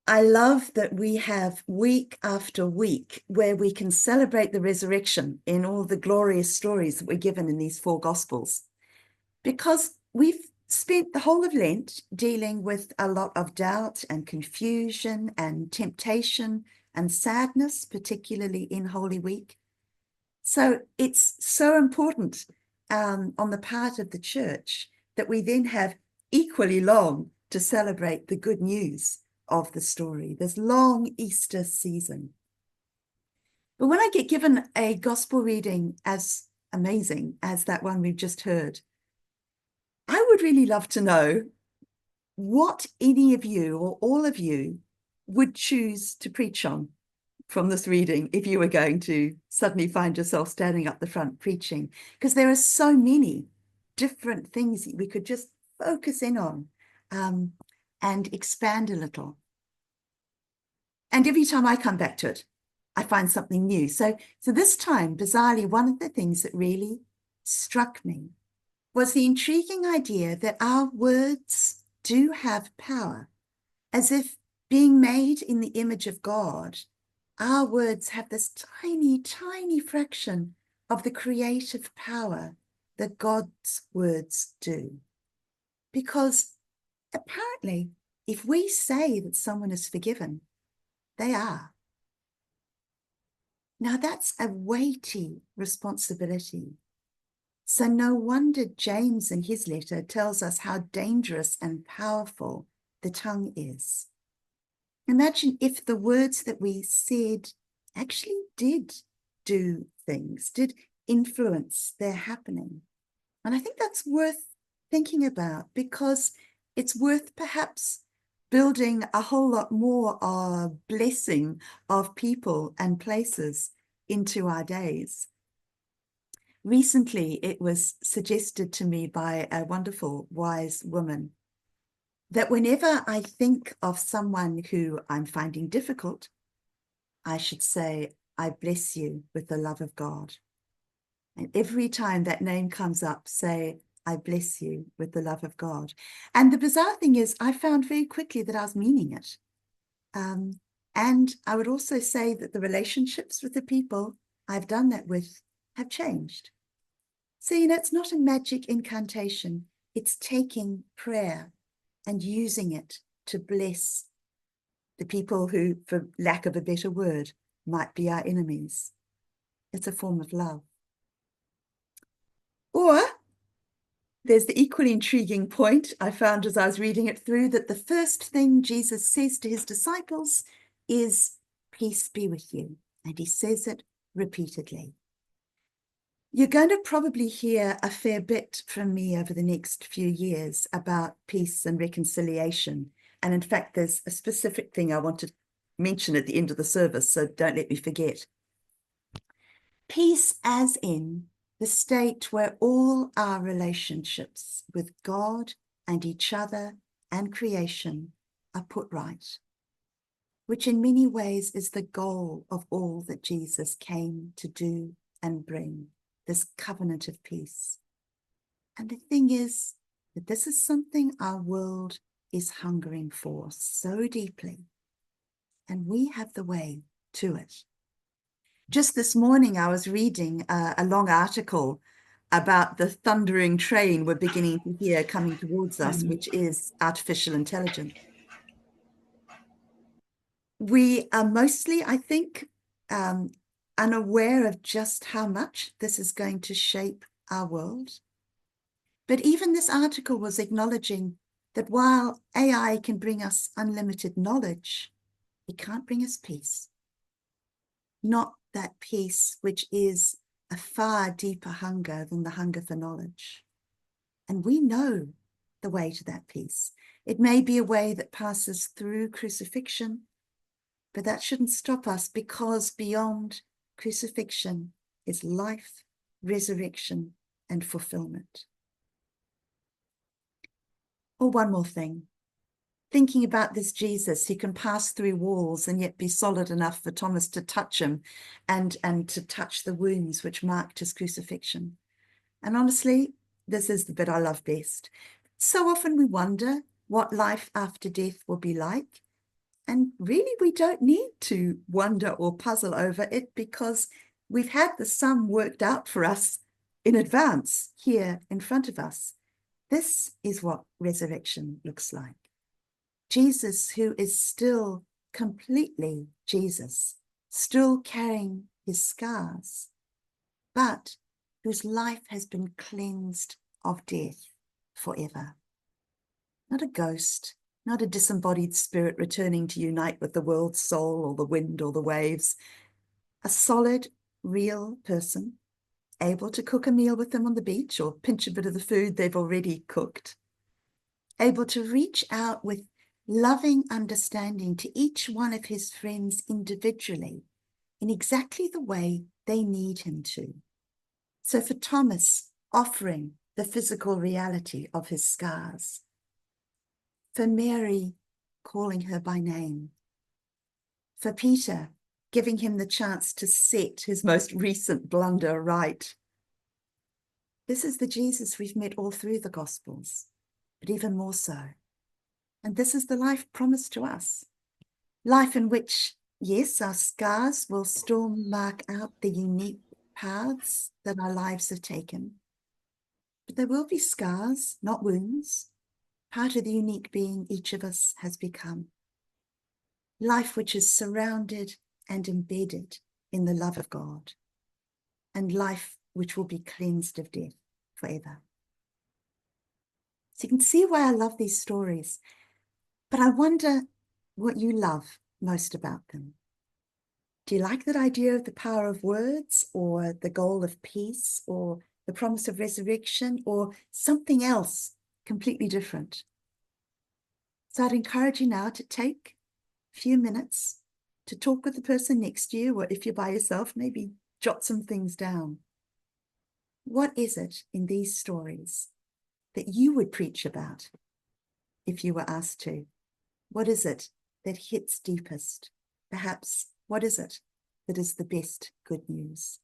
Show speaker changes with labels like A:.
A: I love that we have week after week where we can celebrate the resurrection in all the glorious stories that we're given in these four Gospels, because we've spent the whole of Lent dealing with a lot of doubt and confusion and temptation and sadness, particularly in Holy Week. So it's so important on the part of the church that we then have equally long to celebrate the good news of the story, this long Easter season. But when I get given a gospel reading as amazing as that one we've just heard, I would really love to know what any of you or all of you would choose to preach on from this reading if you were going to suddenly find yourself standing up the front preaching, because there are so many different things that we could just focus in on and expand a little. And every time I come back to it, I find something new. So this time, bizarrely, one of the things that really struck me was the intriguing idea that our words do have power, as if being made in the image of God, our words have this tiny, tiny fraction of the creative power that God's words do. Because apparently, if we say that someone is forgiven, they are. Now, that's a weighty responsibility. So no wonder James in his letter tells us how dangerous and powerful the tongue is. Imagine if the words that we said actually did do things, did influence their happening. And I think that's worth thinking about, because it's worth perhaps building a whole lot more blessing of people and places into our days. Recently, it was suggested to me by a wonderful, wise woman that whenever I think of someone who I'm finding difficult, I should say, I bless you with the love of God. And every time that name comes up, say, I bless you with the love of God. And the bizarre thing is, I found very quickly that I was meaning it. And I would also say that the relationships with the people I've done that with have changed. So, it's not a magic incantation. It's taking prayer and using it to bless the people who, for lack of a better word, might be our enemies. It's a form of love. Or there's the equally intriguing point I found as I was reading it through, that the first thing Jesus says to his disciples is, peace be with you. And he says it repeatedly. You're going to probably hear a fair bit from me over the next few years about peace and reconciliation. And in fact, there's a specific thing I want to mention at the end of the service, so don't let me forget. Peace as in the state where all our relationships with God and each other and creation are put right, which in many ways is the goal of all that Jesus came to do and bring, this covenant of peace. And the thing is that this is something our world is hungering for so deeply, and we have the way to it. Just this morning, I was reading a long article about the thundering train we're beginning to hear coming towards us, which is artificial intelligence. We are mostly, I think, unaware of just how much this is going to shape our world. But even this article was acknowledging that while AI can bring us unlimited knowledge, it can't bring us peace. Not that peace which is a far deeper hunger than the hunger for knowledge. And we know the way to that peace. It may be a way that passes through crucifixion, but that shouldn't stop us, because beyond crucifixion is life, resurrection, and fulfillment. Or one more thing. Thinking about this Jesus who can pass through walls and yet be solid enough for Thomas to touch him and to touch the wounds which marked his crucifixion. And honestly, this is the bit I love best. So often we wonder what life after death will be like. And really, we don't need to wonder or puzzle over it because we've had the sum worked out for us in advance here in front of us. This is what resurrection looks like. Jesus, who is still completely Jesus, still carrying his scars, but whose life has been cleansed of death forever. Not a ghost, not a disembodied spirit returning to unite with the world's soul or the wind or the waves. A solid, real person, able to cook a meal with them on the beach or pinch a bit of the food they've already cooked. Able to reach out with loving understanding to each one of his friends individually in exactly the way they need him to. So for Thomas, offering the physical reality of his scars. For Mary, calling her by name. For Peter, giving him the chance to set his most recent blunder right. This is the Jesus we've met all through the Gospels, but even more so. And this is the life promised to us. Life in which, yes, our scars will still mark out the unique paths that our lives have taken. But there will be scars, not wounds, part of the unique being each of us has become. Life which is surrounded and embedded in the love of God, and life which will be cleansed of death forever. So you can see why I love these stories, but I wonder what you love most about them. Do you like that idea of the power of words, or the goal of peace, or the promise of resurrection, or something else completely different? So I'd encourage you now to take a few minutes to talk with the person next to you, or if you're by yourself, maybe jot some things down. What is it in these stories that you would preach about if you were asked to? What is it that hits deepest? Perhaps, what is it that is the best good news?